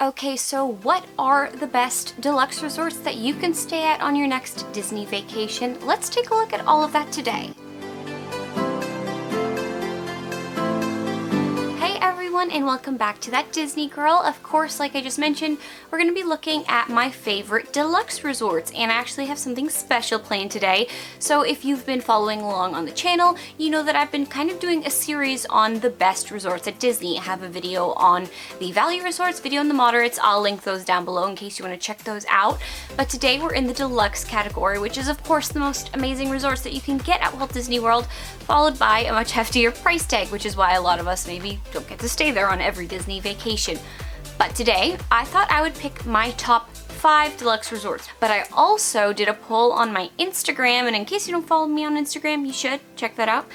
Okay, so what are the best deluxe resorts that you can stay at on your next Disney vacation? Let's take a look at all of that today. Hey everyone, and welcome back to That Disney Girl. Of course, like I just mentioned, we're going to be looking at my favorite deluxe resorts, and I actually have something special planned today. So if you've been following along on the channel, you know that I've been kind of doing a series on the best resorts at Disney. I have a video on the value resorts, video on the moderates. I'll link those down below in case you want to check those out. But today we're in the deluxe category, which is of course the most amazing resorts that you can get at Walt Disney World, followed by a much heftier price tag, which is why a lot of us maybe don't get to stay there on every Disney vacation. But today, I thought I would pick my top 5 deluxe resorts. But I also did a poll on my Instagram, and in case you don't follow me on Instagram, you should check that out.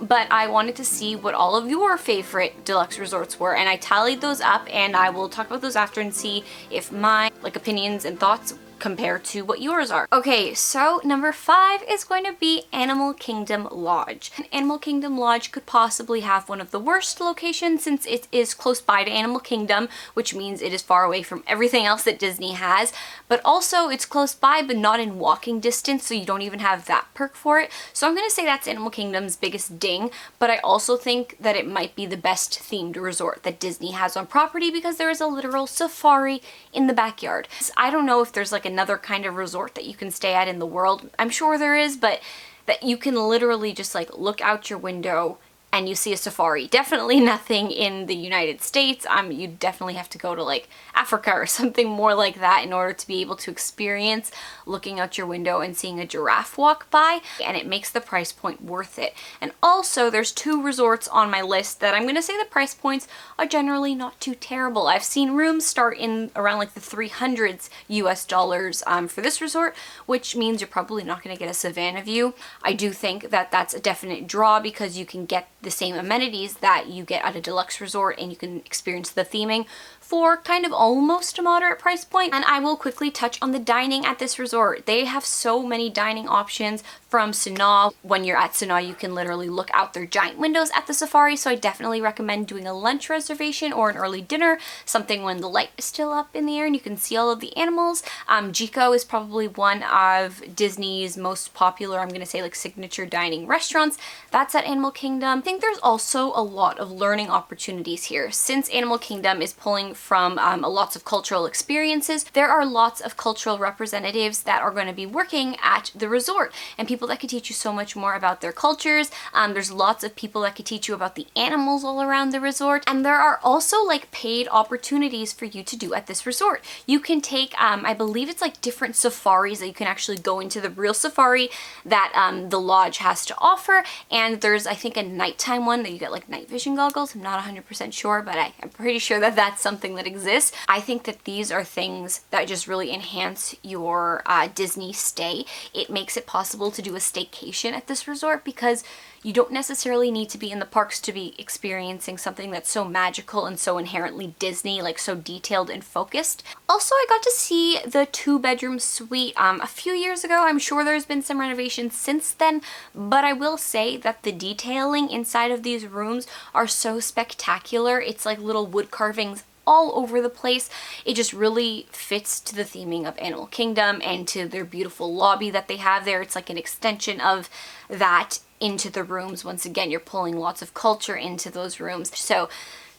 But I wanted to see what all of your favorite deluxe resorts were, and I tallied those up, and I will talk about those after and see if my opinions and thoughts compare to what yours are. Okay, so number 5 is going to be Animal Kingdom Lodge. Animal Kingdom Lodge could possibly have one of the worst locations since it is close by to Animal Kingdom, which means it is far away from everything else that Disney has, but also it's close by but not in walking distance, so you don't even have that perk for it. So I'm going to say that's Animal Kingdom's biggest ding, but I also think that it might be the best themed resort that Disney has on property because there is a literal safari in the backyard. I don't know if there's like another kind of resort that you can stay at in the world. I'm sure there is, but that you can literally just like look out your window and you see a safari. Definitely nothing in the United States. You definitely have to go to like Africa or something more like that in order to be able to experience looking out your window and seeing a giraffe walk by, and it makes the price point worth it. And also there's 2 resorts on my list that I'm gonna say the price points are generally not too terrible. I've seen rooms start in around like the $300s US dollars for this resort, which means you're probably not gonna get a Savannah view. I do think that that's a definite draw because you can get the same amenities that you get at a deluxe resort and you can experience the theming for kind of almost a moderate price point. And I will quickly touch on the dining at this resort. They have so many dining options from Sanaa. When you're at Sanaa, you can literally look out their giant windows at the safari, so I definitely recommend doing a lunch reservation or an early dinner, something when the light is still up in the air and you can see all of the animals. Jiko is probably one of Disney's most popular, I'm gonna say like signature dining restaurants. That's at Animal Kingdom. I think there's also a lot of learning opportunities here. Since Animal Kingdom is pulling from lots of cultural experiences, there are lots of cultural representatives that are going to be working at the resort and people that could teach you so much more about their cultures. There's lots of people that could teach you about the animals all around the resort, and there are also like paid opportunities for you to do at this resort. You can take, I believe it's like different safaris that you can actually go into the real safari that the lodge has to offer, and there's I think a nighttime one that you get like night vision goggles. I'm not 100% sure, but I'm pretty sure that that's something that exists. I think that these are things that just really enhance your Disney stay. It makes it possible to do a staycation at this resort because you don't necessarily need to be in the parks to be experiencing something that's so magical and so inherently Disney, like so detailed and focused. Also, I got to see the 2-bedroom suite a few years ago. I'm sure there's been some renovations since then, but I will say that the detailing inside of these rooms are so spectacular. It's like little wood carvings all over the place. It just really fits to the theming of Animal Kingdom and to their beautiful lobby that they have there. It's like an extension of that into the rooms. Once again, you're pulling lots of culture into those rooms. So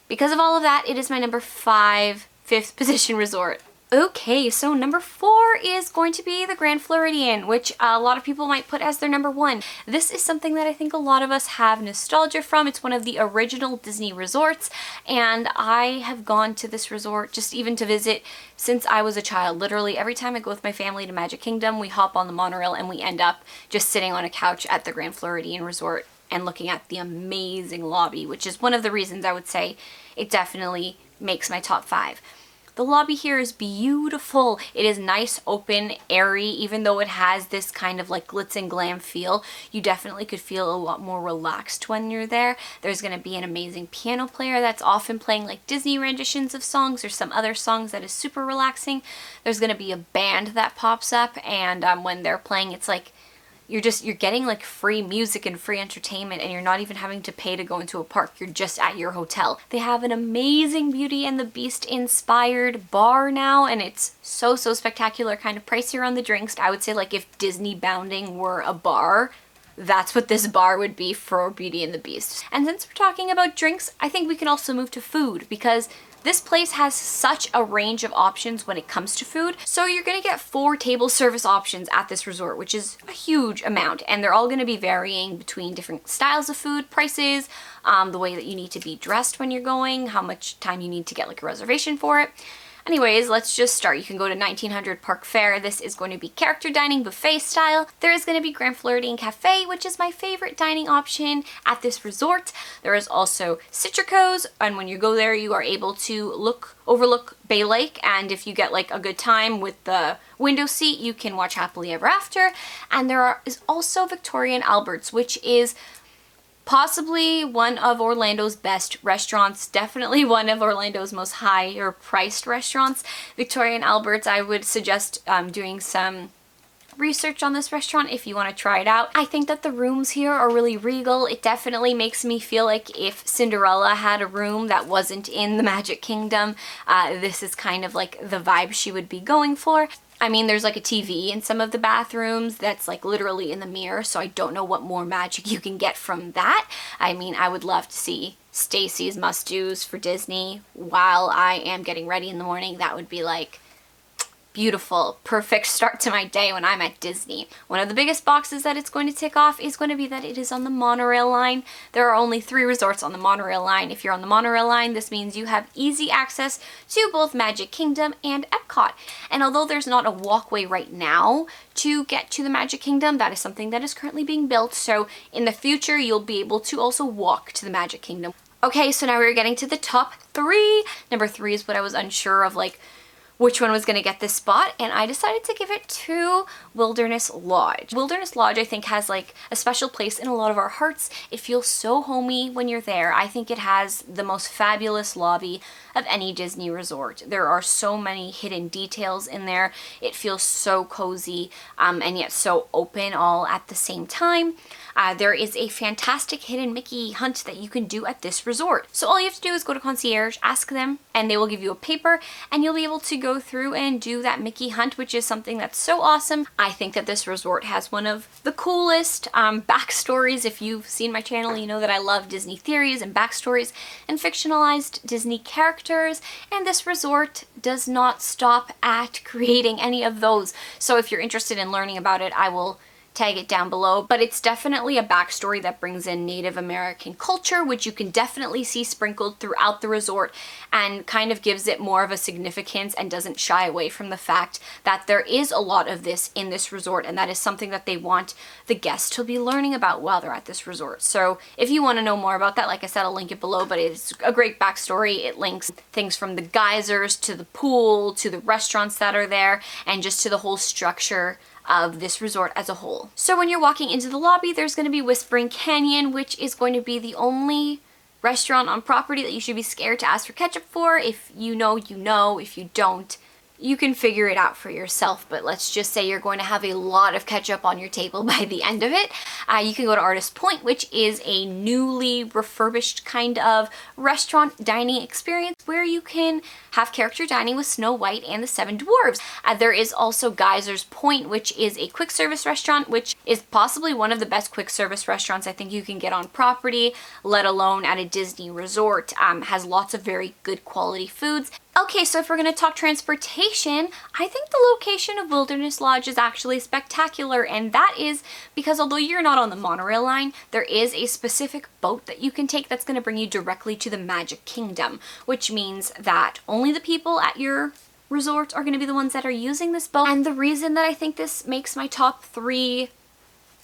because of all of that, it is my number 5 5th position resort. Okay, so number 4 is going to be the Grand Floridian, which a lot of people might put as their number 1. This is something that I think a lot of us have nostalgia from. It's one of the original Disney resorts, and I have gone to this resort just even to visit since I was a child. Literally every time I go with my family to Magic Kingdom, we hop on the monorail and we end up just sitting on a couch at the Grand Floridian resort and looking at the amazing lobby, which is one of the reasons I would say it definitely makes my top 5. The lobby here is beautiful. It is nice, open, airy, even though it has this kind of like glitz and glam feel. You definitely could feel a lot more relaxed when you're there. There's going to be an amazing piano player that's often playing like Disney renditions of songs or some other songs that is super relaxing. There's going to be a band that pops up, and when they're playing, it's like you're getting like free music and free entertainment, and you're not even having to pay to go into a park. You're just at your hotel. They have an amazing Beauty and the Beast inspired bar now, and it's so spectacular, kind of pricier on the drinks. I would say like if Disney Bounding were a bar, that's what this bar would be for Beauty and the Beast. And since we're talking about drinks, I think we can also move to food, because this place has such a range of options when it comes to food. So you're gonna get 4 table service options at this resort, which is a huge amount. And they're all gonna be varying between different styles of food, prices, the way that you need to be dressed when you're going, how much time you need to get like a reservation for it. Anyways, let's just start. You can go to 1900 Park Fair. This is going to be character dining buffet style. There is going to be Grand Floridian Cafe, which is my favorite dining option at this resort. There is also Citrico's, and when you go there, you are able to overlook Bay Lake, and if you get like a good time with the window seat, you can watch Happily Ever After. And there is also Victorian Albert's, which is possibly one of Orlando's best restaurants, definitely one of Orlando's most higher priced restaurants. Victorian Albert's, I would suggest doing some research on this restaurant if you want to try it out. I think that the rooms here are really regal. It definitely makes me feel like if Cinderella had a room that wasn't in the Magic Kingdom, this is kind of like the vibe she would be going for. I mean, there's like a TV in some of the bathrooms that's like literally in the mirror, so I don't know what more magic you can get from that. I mean, I would love to see Stacy's must-dos for Disney while I am getting ready in the morning. That would be like beautiful, perfect start to my day when I'm at Disney. One of the biggest boxes that it's going to tick off is going to be that it is on the monorail line. There are only 3 resorts on the monorail line. If you're on the monorail line, this means you have easy access to both Magic Kingdom and Epcot. And although there's not a walkway right now to get to the Magic Kingdom, that is something that is currently being built. So in the future, you'll be able to also walk to the Magic Kingdom. Okay, so now we're getting to the top 3. Number 3 is what I was unsure of, like, which one was going to get this spot, and I decided to give it to Wilderness Lodge. Wilderness Lodge, I think, has like a special place in a lot of our hearts. It feels so homey when you're there. I think it has the most fabulous lobby of any Disney resort. There are so many hidden details in there. It feels so cozy and yet so open all at the same time. There is a fantastic hidden Mickey hunt that you can do at this resort. So all you have to do is go to concierge, ask them, and they will give you a paper, and you'll be able to go through and do that Mickey hunt, which is something that's so awesome. I think that this resort has one of the coolest backstories. If you've seen my channel, you know that I love Disney theories and backstories and fictionalized Disney characters, and this resort does not stop at creating any of those. So if you're interested in learning about it, I will tag it down below, but it's definitely a backstory that brings in Native American culture, which you can definitely see sprinkled throughout the resort and kind of gives it more of a significance and doesn't shy away from the fact that there is a lot of this in this resort, and that is something that they want the guests to be learning about while they're at this resort. So if you want to know more about that, like I said, I'll link it below, but it's a great backstory. It links things from the geysers to the pool to the restaurants that are there and just to the whole structure of this resort as a whole. So when you're walking into the lobby, there's going to be Whispering Canyon, which is going to be the only restaurant on property that you should be scared to ask for ketchup for. If you know, you know. If you don't, you can figure it out for yourself, but let's just say you're going to have a lot of ketchup on your table by the end of it. You can go to Artist Point, which is a newly refurbished kind of restaurant dining experience where you can have character dining with Snow White and the 7 Dwarves. There is also Geysers Point, which is a quick service restaurant, which is possibly one of the best quick service restaurants I think you can get on property, let alone at a Disney resort. Has lots of very good quality foods. Okay, so if we're going to talk transportation, I think the location of Wilderness Lodge is actually spectacular, and that is because although you're not on the monorail line, there is a specific boat that you can take that's going to bring you directly to the Magic Kingdom, which means that only the people at your resort are going to be the ones that are using this boat. And the reason that I think this makes my top 3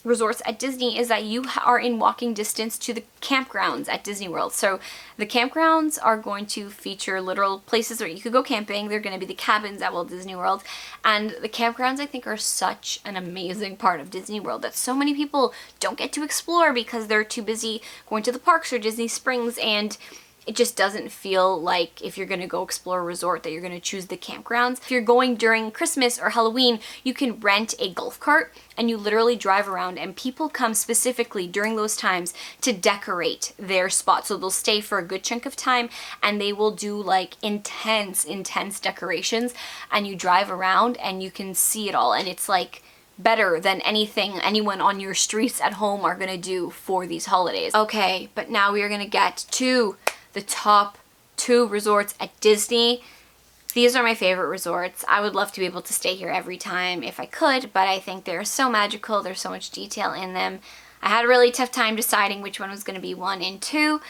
resorts at Disney is that you are in walking distance to the campgrounds at Disney World. So the campgrounds are going to feature literal places where you could go camping. They're going to be the cabins at Walt Disney World. And the campgrounds, I think, are such an amazing part of Disney World that so many people don't get to explore because they're too busy going to the parks or Disney Springs. And It just doesn't feel like if you're gonna go explore a resort that you're gonna choose the campgrounds. If you're going during Christmas or Halloween, you can rent a golf cart and you literally drive around, and people come specifically during those times to decorate their spot. So they'll stay for a good chunk of time and they will do like intense decorations, and you drive around and you can see it all, and it's like better than anything anyone on your streets at home are gonna do for these holidays. Okay, but now we are gonna get to the top 2 resorts at Disney. These are my favorite resorts. I would love to be able to stay here every time if I could, but I think they're so magical. There's so much detail in them. I had a really tough time deciding which one was gonna be 1 and 2,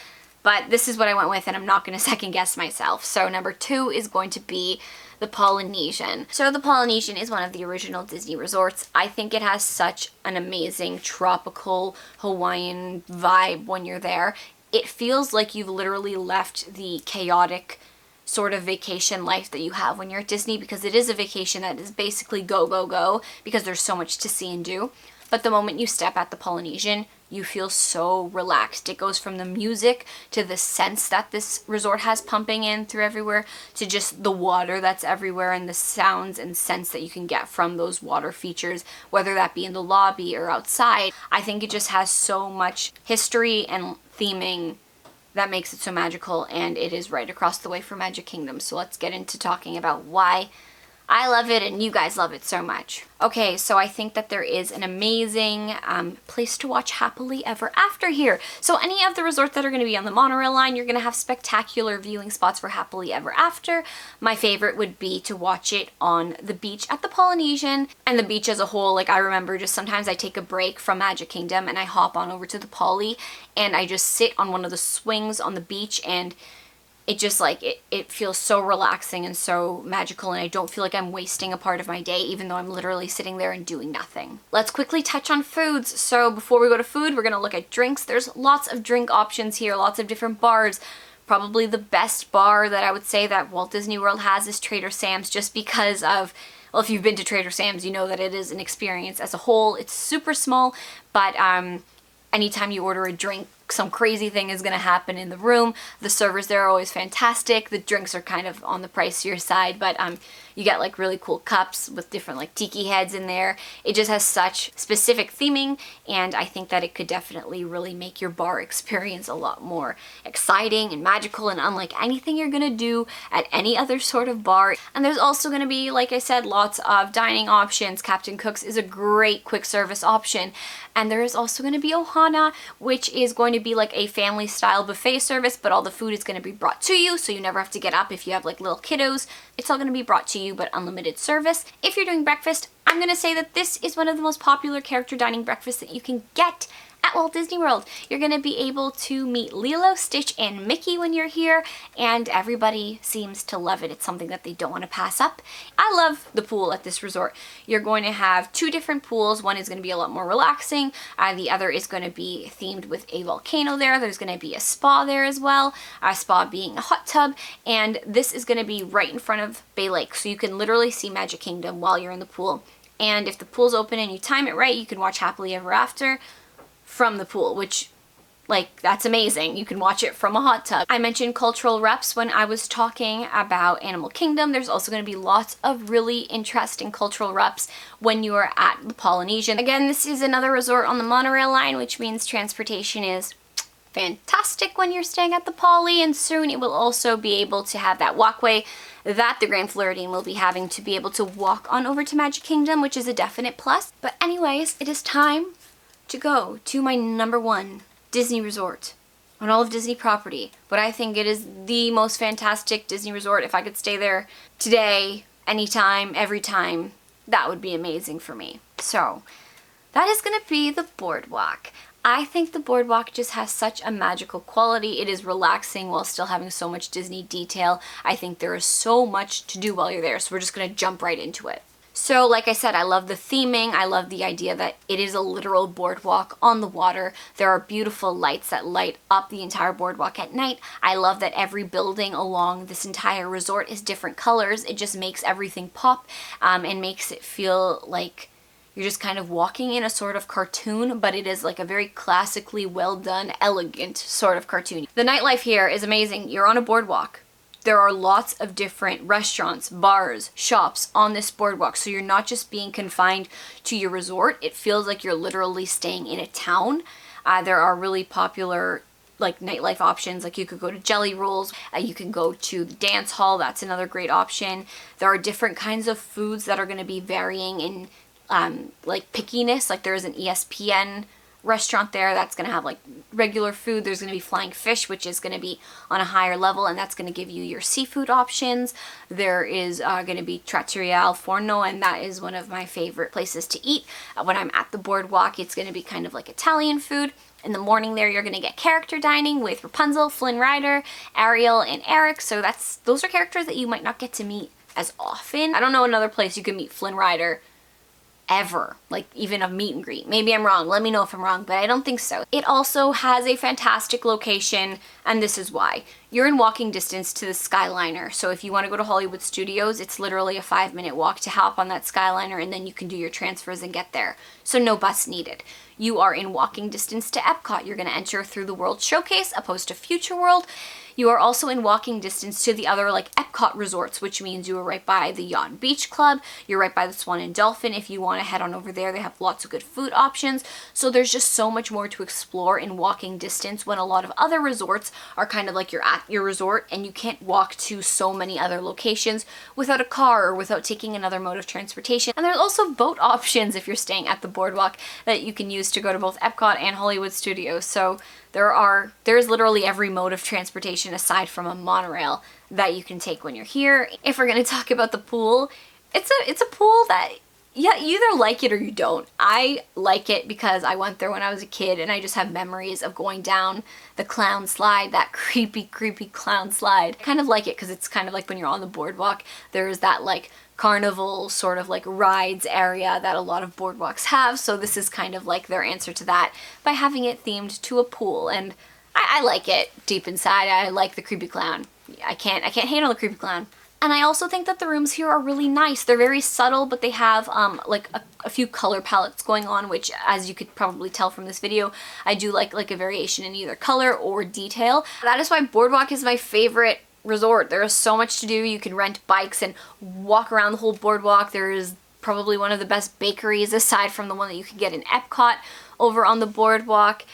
but this is what I went with, and I'm not gonna second guess myself. So number 2 is going to be the Polynesian. So the Polynesian is one of the original Disney resorts. I think it has such an amazing tropical Hawaiian vibe when you're there. It feels like you've literally left the chaotic sort of vacation life that you have when you're at Disney, because it is a vacation that is basically go, go, go, because there's so much to see and do. But the moment you step at the Polynesian, you feel so relaxed. It goes from the music to the scents that this resort has pumping in through everywhere, to just the water that's everywhere and the sounds and scents that you can get from those water features, whether that be in the lobby or outside. I think it just has so much history and theming that makes it so magical, and it is right across the way from Magic Kingdom. So let's get into talking about why I love it and you guys love it so much. Okay, so I think that there is an amazing place to watch Happily Ever After here. So any of the resorts that are going to be on the monorail line, you're going to have spectacular viewing spots for Happily Ever After. My favorite would be to watch it on the beach at the Polynesian, and the beach as a whole. Like, I remember just sometimes I take a break from Magic Kingdom and I hop on over to the Poly and I just sit on one of the swings on the beach, and it just like, it feels so relaxing and so magical, and I don't feel like I'm wasting a part of my day, even though I'm literally sitting there and doing nothing. Let's quickly touch on foods. So before we go to food, we're gonna look at drinks. There's lots of drink options here, lots of different bars. Probably the best bar that I would say that Walt Disney World has is Trader Sam's, just because of, well, if you've been to Trader Sam's, you know that it is an experience as a whole. It's super small, but anytime you order a drink, some crazy thing is going to happen in the room. The servers there are always fantastic. The drinks are kind of on the pricier side, but you get like really cool cups with different like tiki heads in there. It just has such specific theming, and I think that it could definitely really make your bar experience a lot more exciting and magical and unlike anything you're going to do at any other sort of bar. And there's also going to be, like I said, lots of dining options. Captain Cook's is a great quick service option. And there is also going to be Ohana, which is going to be like a family style buffet service, but all the food is going to be brought to you, so you never have to get up if you have like little kiddos. It's all going to be brought to you, but unlimited service. If you're doing breakfast, I'm going to say that this is one of the most popular character dining breakfasts that you can get at Walt Disney World. You're going to be able to meet Lilo, Stitch, and Mickey when you're here, and everybody seems to love it. It's something that they don't want to pass up. I love the pool at this resort. You're going to have 2 different pools. One is going to be a lot more relaxing. The other is going to be themed with a volcano there. There's going to be a spa there as well, a spa being a hot tub, and this is going to be right in front of Bay Lake, so you can literally see Magic Kingdom while you're in the pool. And if the pool's open and you time it right, you can watch Happily Ever After from the pool, which, like, that's amazing. You can watch it from a hot tub. I mentioned cultural reps when I was talking about Animal Kingdom. There's also going to be lots of really interesting cultural reps when you are at the Polynesian. Again, this is another resort on the monorail line, which means transportation is fantastic when you're staying at the Poly, and soon it will also be able to have that walkway that the Grand Floridian will be having to be able to walk on over to Magic Kingdom, which is a definite plus. But anyways, it is time to go to my number 1 Disney resort on all of Disney property. But I think it is the most fantastic Disney resort. If I could stay there today, anytime, every time, that would be amazing for me. So that is going to be the Boardwalk. I think the Boardwalk just has such a magical quality. It is relaxing while still having so much Disney detail. I think there is so much to do while you're there, so we're just going to jump right into it. So like I said, I love the theming. I love the idea that it is a literal boardwalk on the water. There are beautiful lights that light up the entire boardwalk at night. I love that every building along this entire resort is different colors. It just makes everything pop and makes it feel like You're just kind of walking in a sort of cartoon, but it is like a very classically well done, elegant sort of cartoon. The nightlife here is amazing. You're on a boardwalk. There are lots of different restaurants, bars, shops on this boardwalk, so you're not just being confined to your resort. It feels like you're literally staying in a town. There are really popular like nightlife options, like you could go to Jelly Rolls, you can go to the dance hall, that's another great option. There are different kinds of foods that are going to be varying in like pickiness, like there's an ESPN restaurant there that's going to have like regular food. There's going to be flying fish, which is going to be on a higher level, and that's going to give you your seafood options. There is going to be Trattoria al Forno, and that is one of my favorite places to eat. When I'm at the boardwalk, it's going to be kind of like Italian food. In the morning there, you're going to get character dining with Rapunzel, Flynn Rider, Ariel, and Eric. So those are characters that you might not get to meet as often. I don't know another place you can meet Flynn Rider ever, like even a meet and greet. Maybe I'm wrong, let me know if I'm wrong, but I don't think so. It also has a fantastic location, and this is why. You're in walking distance to the Skyliner, so if you want to go to Hollywood Studios, it's literally a 5-minute walk to hop on that Skyliner, and then you can do your transfers and get there. So no bus needed. You are in walking distance to Epcot. You're going to enter through the World Showcase opposed to Future World. You are also in walking distance to the other like Epcot resorts, which means you are right by the Yacht and Beach Club. You're right by the Swan and Dolphin. If you want to head on over there, they have lots of good food options. So there's just so much more to explore in walking distance, when a lot of other resorts are kind of like you're at your resort and you can't walk to so many other locations without a car or without taking another mode of transportation. And there's also boat options if you're staying at the boardwalk that you can use to go to both Epcot and Hollywood Studios. So there's literally every mode of transportation aside from a monorail that you can take when you're here. If we're going to talk about the pool, it's a pool that, yeah, you either like it or you don't. I like it because I went there when I was a kid and I just have memories of going down the clown slide, that creepy clown slide. I kind of like it because it's kind of like when you're on the boardwalk, there's that like carnival sort of like rides area that a lot of boardwalks have. So this is kind of like their answer to that by having it themed to a pool. And I like it deep inside. I like the creepy clown. I can't hate on the creepy clown. And I also think that the rooms here are really nice. They're very subtle, but they have like a few color palettes going on, which, as you could probably tell from this video, I do like a variation in either color or detail. That is why Boardwalk is my favorite resort. There is so much to do. You can rent bikes and walk around the whole boardwalk. There is probably one of the best bakeries, aside from the one that you can get in Epcot, over on the boardwalk.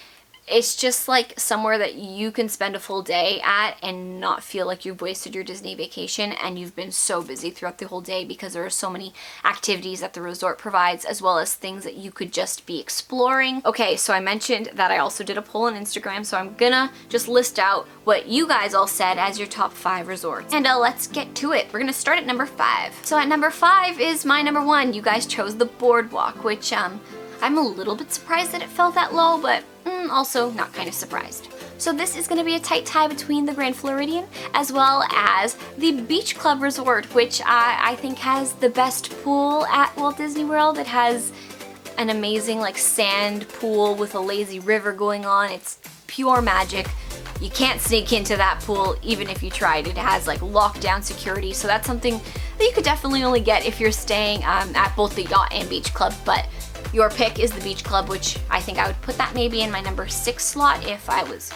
It's just like somewhere that you can spend a full day at and not feel like you've wasted your Disney vacation and you've been so busy throughout the whole day, because there are so many activities that the resort provides, as well as things that you could just be exploring. Okay, so I mentioned that I also did a poll on Instagram, so I'm gonna just list out what you guys all said as your top 5 resorts. And let's get to it. We're gonna start at number 5. So at number 5 is my number 1. You guys chose the Boardwalk, which I'm a little bit surprised that it fell that low, but also not kind of surprised. So this is going to be a tight tie between the Grand Floridian as well as the Beach Club Resort, which I think has the best pool at Walt Disney World. It has an amazing like sand pool with a lazy river going on. It's pure magic. You can't sneak into that pool even if you tried. It has like lockdown security, so that's something that you could definitely only get if you're staying at both the Yacht and Beach Club. But your pick is the Beach Club, which I think I would put that maybe in my number 6 slot if I was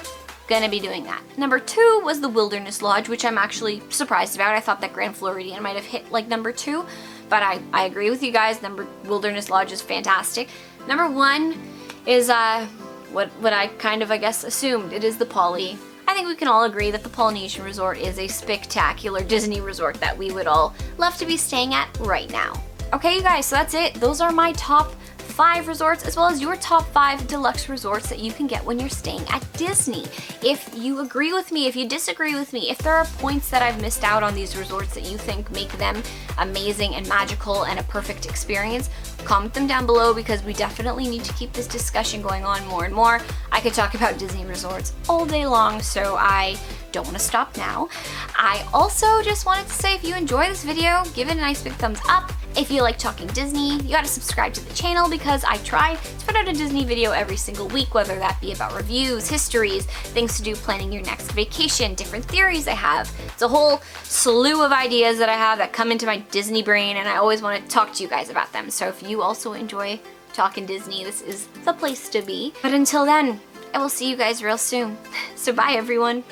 gonna be doing that. Number 2 was the Wilderness Lodge, which I'm actually surprised about. I thought that Grand Floridian might have hit like number 2, but I agree with you guys. Wilderness Lodge is fantastic. Number 1 is what I kind of, I guess, assumed. It is the Poly. I think we can all agree that the Polynesian Resort is a spectacular Disney resort that we would all love to be staying at right now. Okay, you guys, so that's it. Those are my top 5 resorts, as well as your top 5 deluxe resorts that you can get when you're staying at Disney. If you agree with me, if you disagree with me, if there are points that I've missed out on these resorts that you think make them amazing and magical and a perfect experience, comment them down below, because we definitely need to keep this discussion going on more and more. I could talk about Disney resorts all day long, so I don't want to stop now. I also just wanted to say, if you enjoy this video, give it a nice big thumbs up. If you like talking Disney, you gotta subscribe to the channel because I try to put out a Disney video every single week, whether that be about reviews, histories, things to do planning your next vacation, different theories I have. It's a whole slew of ideas that I have that come into my Disney brain, and I always want to talk to you guys about them. So if you also enjoy talking Disney, this is the place to be. But until then, I will see you guys real soon. So bye everyone.